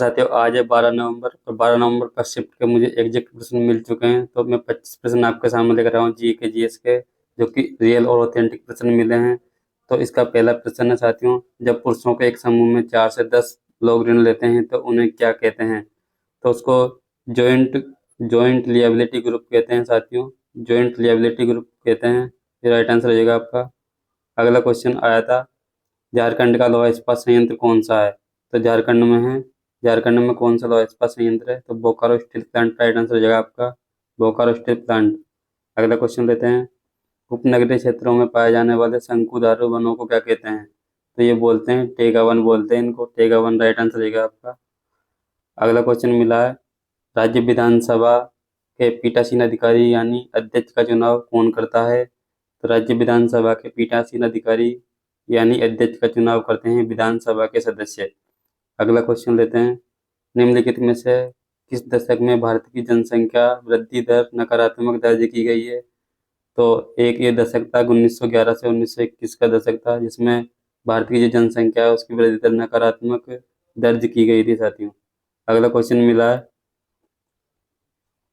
साथियों आज है 12 नवंबर और 12 नवंबर का शिफ्ट के मुझे एग्जैक्ट प्रश्न मिल चुके हैं। तो मैं 25 प्रश्न आपके सामने लेकर आया हूँ जी के जीएस के, जो कि रियल और ऑथेंटिक प्रश्न मिले हैं। तो इसका पहला प्रश्न है साथियों, जब पुरुषों के एक समूह में 4 से 10 लोग ऋण लेते हैं तो उन्हें क्या कहते हैं? तो उसको जॉइंट जॉइंट लिएबिलिटी ग्रुप कहते हैं साथियों। जॉइंट लिएबिलिटी ग्रुप कहते हैं। ये राइट आंसर हो जाएगा आपका। अगला क्वेश्चन आया था, झारखंड का लोहा इस्पात संयंत्र कौन सा है? तो झारखंड में है। झारखंड में कौन सा लोहा इस्पात संयंत्र है? तो Bokaro steel plant right answer हो जाएगा आपका, बोकारो स्टील प्लांट। अगला क्वेश्चन लेते हैं, उपनगरीय क्षेत्रों में पाए जाने वाले शंकुधारी वनों को क्या कहते हैं? तो ये बोलते हैं टेगा वन, बोलते हैं इनको टेगा वन, राइट आंसर रहेगा आपका। अगला क्वेश्चन मिला है, राज्य विधानसभा के पीठासीन अधिकारी यानी अध्यक्ष का चुनाव कौन करता है? तो राज्य विधानसभा के पीठासीन अधिकारी यानी अध्यक्ष का चुनाव करते हैं विधानसभा के सदस्य। अगला क्वेश्चन लेते हैं, निम्नलिखित में से किस दशक में भारत की जनसंख्या वृद्धि दर नकारात्मक दर्ज की गई है? तो एक ये दशक था 1911 से 1921 का दशक था, जिसमें भारत की जो जनसंख्या है उसकी वृद्धि दर नकारात्मक दर्ज की गई थी साथियों। अगला क्वेश्चन मिला है,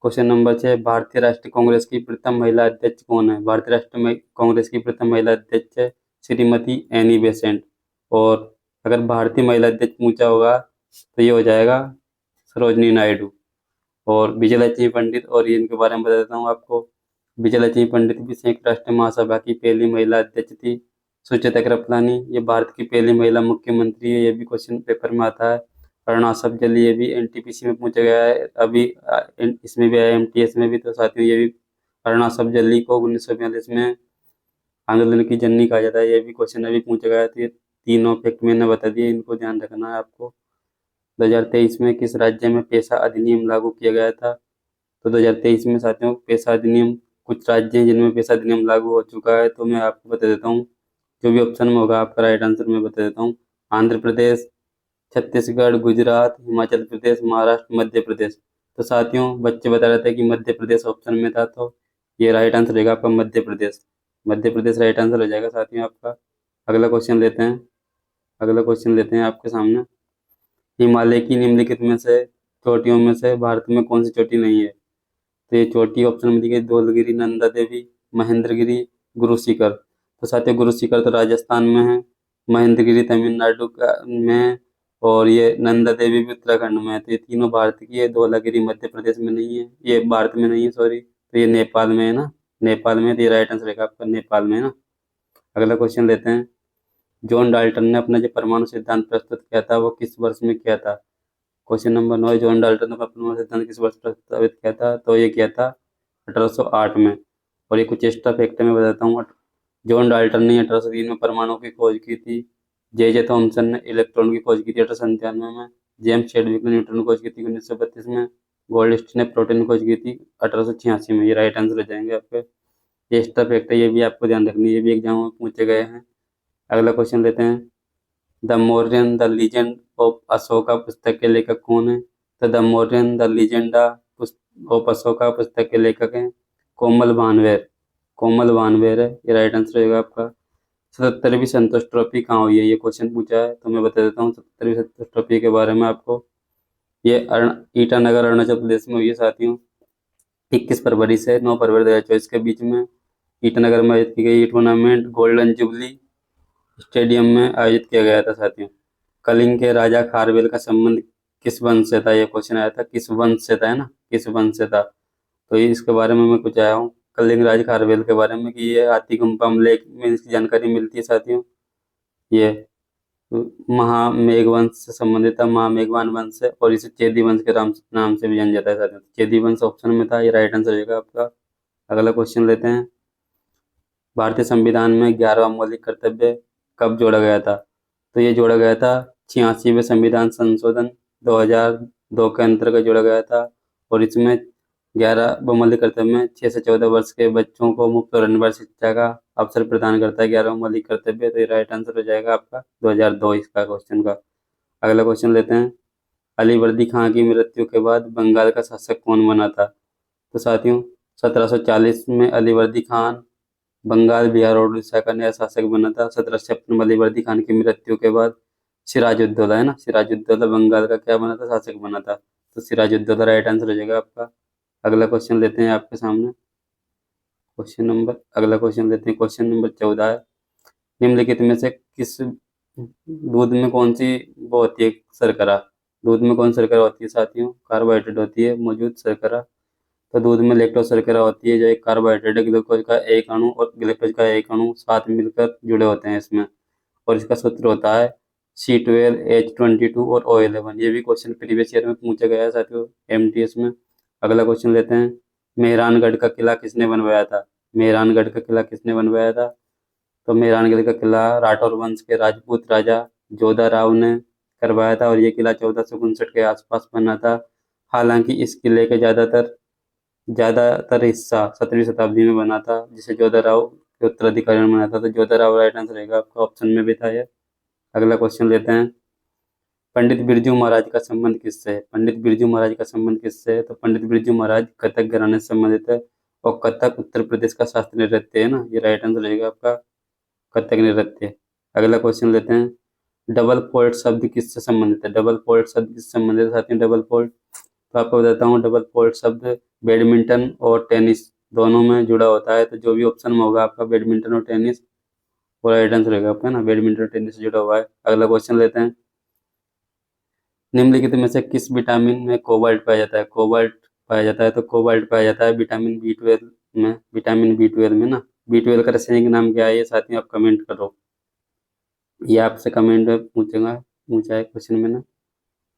क्वेश्चन नंबर 6, भारतीय राष्ट्रीय कांग्रेस की प्रथम महिला अध्यक्ष कौन है? भारतीय राष्ट्रीय कांग्रेस की प्रथम महिला अध्यक्ष है श्रीमती एनी बेसेंट। और अगर भारतीय महिला अध्यक्ष पूछा होगा तो ये हो जाएगा सरोजनी नायडू। और विजयलक्ष्मी पंडित, और ये इनके बारे में बता देता हूँ आपको। विजयलक्ष्मी पंडित भी संयुक्त राष्ट्र महासभा की पहली महिला अध्यक्ष थी। सुचेता कृपलानी, ये भारत की पहली महिला मुख्यमंत्री है, ये भी क्वेश्चन पेपर में आता है। अरुणा जल्ली, ये भी एनटीपीसी में पूछा गया है अभी, इसमें भी आया एमटीएस में भी। तो साथियों ये भी अरुणा जल्ली को 1942 में आंदोलन की जननी कहा जाता है, ये भी क्वेश्चन अभी पूछा गया है। तो ये तीनों फैक्ट मैंने बता दिए, इनको ध्यान रखना है आपको। 2023 में किस राज्य में पेशा अधिनियम लागू किया गया था? तो 2023 में साथियों पेशा अधिनियम, कुछ राज्य हैं जिनमें पेशा अधिनियम लागू हो चुका है, तो मैं आपको बता देता हूँ। जो भी ऑप्शन में होगा आपका राइट आंसर मैं बता देता हूँ। आंध्र प्रदेश, छत्तीसगढ़, गुजरात, हिमाचल प्रदेश, महाराष्ट्र, मध्य प्रदेश। तो साथियों बच्चे बता रहे थे कि मध्य प्रदेश ऑप्शन में था, तो ये राइट आंसर रहेगा आपका मध्य प्रदेश। मध्य प्रदेश राइट आंसर हो जाएगा साथियों आपका। अगला क्वेश्चन लेते हैं, अगला क्वेश्चन लेते हैं आपके सामने, हिमालय की निम्नलिखित में से चोटियों में से भारत में कौन सी चोटी नहीं है? तो ये चोटी ऑप्शन में दी गई धौलगिरी, नंदा देवी, महेंद्रगिरी, गुरु शिखर। तो साथियों गुरु शिखर तो राजस्थान में है, महेंद्रगिरी तमिलनाडु में है, और ये नंदा देवी भी उत्तराखंड में है। तो ये तीनों भारत की है, धौलागिरी मध्य प्रदेश में नहीं है, ये भारत में नहीं है सॉरी, तो ये नेपाल में है ना, नेपाल में। तो ये राइट आंसर रहेगा आपका नेपाल में है ना। अगला क्वेश्चन लेते हैं, जॉन डाल्टन ने अपना जो परमाणु सिद्धांत प्रस्तुत किया था वो किस वर्ष में किया था? क्वेश्चन नंबर 9, जॉन डाल्टन ने अपना परमाणु सिद्धांत किस वर्ष प्रस्तावित किया था? तो ये किया था 1808 में। और ये कुछ एक्स्ट्रा फैक्ट मैं बताता हूँ। जॉन डाल्टन ने 1803 में परमाणु की खोज की थी। जे थॉमसन ने इलेक्ट्रॉन की खोज की थी 1897 में। जेम्स चैडविक ने न्यूट्रॉन की खोज की थी 1932 में। गोल्डस्टीन ने प्रोटॉन की खोज की थी 1886 में। ये राइट आंसर हो जाएंगे आपके। ये एक्स्ट्रा फैक्ट है, ये भी आपको ध्यान रखनी है, ये भी एग्जाम में पूछे गए हैं। अगला क्वेश्चन लेते हैं, the Mauryan the legend of Ashoka पुस्तक के लेखक कौन है? तो the Mauryan the legend of Ashoka पुस्तक के लेखक हैं कोमल भानवेर। कोमल भानवेर है, ये राइट आंसर रहेगा आपका। 77वीं संतोष ट्रॉफी कहाँ हुई है? ये क्वेश्चन पूछा है, तो मैं बता देता हूँ 77वीं संतोष ट्रॉफी के बारे में आपको। ये ईटानगर अरुणाचल प्रदेश में हुई है साथियों, 21 फरवरी से 9 फरवरी 2024 के बीच में ईटानगर में आयोजित की गई। ये टूर्नामेंट गोल्डन जुबली स्टेडियम में आयोजित किया गया था साथियों। कलिंग के राजा खारवेल का संबंध किस वंश से था? ये क्वेश्चन आया था, किस वंश से था, है ना, किस वंश से था। तो ये इसके बारे में मैं कुछ आया हूँ कलिंग राज खारवेल के बारे में, कि ये हाथीगुम्पा लेक में इसकी जानकारी मिलती है साथियों। ये महामेघ वंश से संबंधित था, महामेघवान वंश से, और इसे चेदी वंश के नाम से भी जाना जाता है साथियों। चेदी वंश ऑप्शन में था, ये राइट आंसर रहेगा आपका। अगला क्वेश्चन लेते हैं, भारतीय संविधान में 11वां मौलिक कर्तव्य कब जोड़ा गया था? तो ये जोड़ा गया था 86वें संविधान संशोधन 2002 के अंतर्गत जोड़ा गया था। और इसमें 11 मौलिक कर्तव्य में 6 से 14 वर्ष के बच्चों को मुफ्त और अनिवार्य शिक्षा का अवसर प्रदान करता है 11वां मौलिक कर्तव्य। तो ये राइट आंसर हो जाएगा आपका 2002 इसका क्वेश्चन का। अगला क्वेश्चन लेते हैं, अली वर्दी खां की मृत्यु के बाद बंगाल का शासक कौन बना था? तो साथियों 1740 में अली वर्दी खान बंगाल, बिहार और उड़ीसा का नया शासक बना था। 1756 में अली वर्दी खान की मृत्यु के बाद सिराजुद्दौला है ना, सिराजुद्दौला बंगाल का क्या बना था, शासक बना था। तो सिराजुद्दौला राइट आंसर हो जाएगा आपका। अगला क्वेश्चन लेते हैं आपके सामने। अगला क्वेश्चन लेते हैं, क्वेश्चन नंबर 14 है। निम्नलिखित में से किस दूध में कौन सी वो होती है शर्करा, दूध में कौन शर्करा होती है साथियों, कार्बोहाइड्रेट होती है मौजूद शर्करा। तो दूध में लैक्टोज शर्करा होती है, जो एक कार्बोहाइड्रेट है, ग्लूकोज का एक अणु और ग्लूकोज का एक अणु साथ मिलकर जुड़े होते हैं इसमें। और इसका सूत्र होता है C12H22 और O11। ये भी क्वेश्चन प्रीवियस ईयर में पूछा गया है साथियों, MTS में। अगला क्वेश्चन लेते हैं। मेहरानगढ़ का किला किसने बनवाया था, मेहरानगढ़ का किला किसने बनवाया था। तो मेहरानगढ़ का किला राठौर वंश के राजपूत राजा जोधा राव ने करवाया था, और ये किला 1459 के आसपास बना था। हालांकि इस किले के ज़्यादातर हिस्सा 17वीं शताब्दी में बना था, जिसे जोधा राव के उत्तराधिकारी ने बनाया था। तो जोधा राव राइट आंसर रहेगा आपका, ऑप्शन में भी था ये। अगला क्वेश्चन लेते हैं। पंडित बिरजू महाराज का संबंध किससे है, पंडित बिरजू महाराज का संबंध किससे है। तो पंडित बिरजू महाराज कथक घराने से संबंधित है, और कथक उत्तर प्रदेश का शास्त्रीय नृत्य है ना, ये राइट आंसर रहेगा आपका, कथक नृत्य। अगला क्वेश्चन लेते हैं। डबल फोल्ड शब्द किससे संबंधित है, डबल फोल्ड शब्द किससे संबंधित है साथियों, डबल फोल्ड। तो आपको बताता हूँ, डबल फोल्ड शब्द बैडमिंटन और टेनिस दोनों में जुड़ा होता है। तो जो भी ऑप्शन में होगा आपका बैडमिंटन और टेनिस, वो राइट आंसर रहेगा आपका ना, बैडमिंटन और टेनिस से जुड़ा हुआ है। अगला क्वेश्चन लेते हैं। निम्नलिखित में से किस विटामिन में कोबाल्ट पाया जाता है, कोबाल्ट पाया जाता है। तो कोबाल्ट पाया जाता है विटामिन B12 में, विटामिन B12 में ना। B12 का रासायनिक नाम क्या है, ये साथियों आप कमेंट करो, ये आपसे कमेंट में पूछा है क्वेश्चन में ना।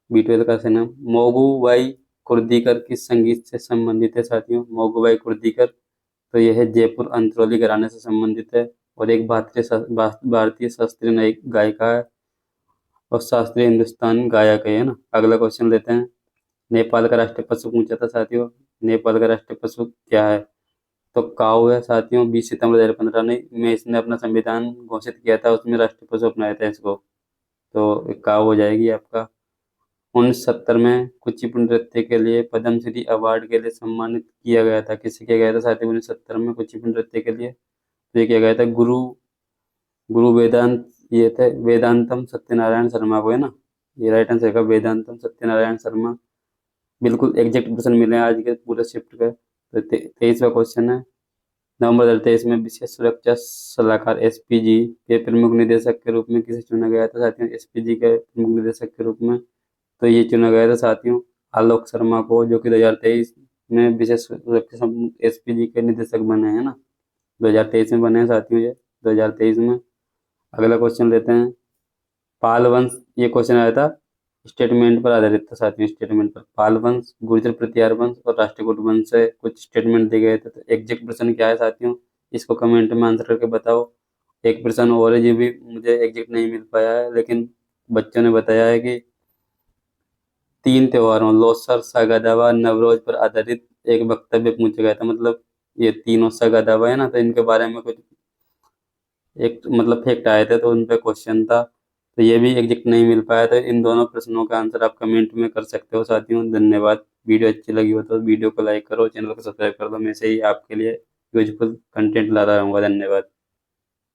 B12 का रासायनिक नाम मोगुबाई कुर्दीकर किस संगीत से संबंधित है साथियों, मोगुबाई कुर्दीकर। तो यह है जयपुर अंतरोली घराने से संबंधित है, और एक भारतीय शास्त्रीय गायिका है, और शास्त्रीय हिंदुस्तान गायक है ना। अगला क्वेश्चन लेते हैं। नेपाल का राष्ट्रीय पशु पूछा था साथियों, नेपाल का राष्ट्रीय पशु क्या है। तो काऊ है साथियों। 20 सितंबर 2015 में इसने अपना संविधान घोषित किया था, उसमें राष्ट्रीय पशु अपनाया था इसको। तो काऊ हो जाएगी आपका। 1970 में कुचिपुड़ी नृत्य के लिए पद्मश्री अवार्ड के लिए सम्मानित किया गया था, किसे किया गया था साथियों 1970 में कुचिपुड़ी नृत्य के लिए। तो ये किया गया था गुरु गुरु वेदांत, ये थे वेदांतम सत्यनारायण शर्मा को है ना, ये राइट आंसर का वेदांतम सत्यनारायण शर्मा। बिल्कुल एग्जैक्ट क्वेश्चन मिले हैं आज के पूरे शिफ्ट के। तो 23वां क्वेश्चन है। नवंबर 2023 में विशेष सुरक्षा सलाहकार SPG के प्रमुख निदेशक के रूप में किसे चुना गया था साथियों, SPG के प्रमुख निदेशक के रूप में। तो ये चुना गया था साथियों आलोक शर्मा को, जो कि 2023 में विशेष सुरक्षा SPG के निदेशक बने हैं ना, 2023 में बने हैं साथियों ये, 2023 में। अगला क्वेश्चन लेते हैं। पाल वंश, ये क्वेश्चन आया था स्टेटमेंट पर आधारित था साथियों, स्टेटमेंट पर। पाल वंश, गुर्जर प्रतिहार वंश और राष्ट्रकूट वंश से कुछ स्टेटमेंट दिए गए थे। तो एग्जैक्ट प्रश्न क्या है साथियों, इसको कमेंट में आंसर करके बताओ। एक प्रश्न और है, ये भी मुझे एग्जैक्ट नहीं मिल पाया है, लेकिन बच्चों ने बताया है कि 3 त्योहारों लोसर, सागादावा, नवरोज पर आधारित एक वक्तव्य पूछा गया था। मतलब ये तीनों सागादावा है ना, तो इनके बारे में कुछ एक मतलब फैक्ट आए थे, तो उन पे क्वेश्चन था। तो ये भी एग्जैक्ट नहीं मिल पाया। तो इन दोनों प्रश्नों का आंसर आप कमेंट में कर सकते हो साथियों। धन्यवाद। वीडियो अच्छी लगी हो तो वीडियो को लाइक करो, चैनल को सब्सक्राइब कर दो। मैं से ही आपके लिए यूजफुल कंटेंट ला रहा हूँ। धन्यवाद।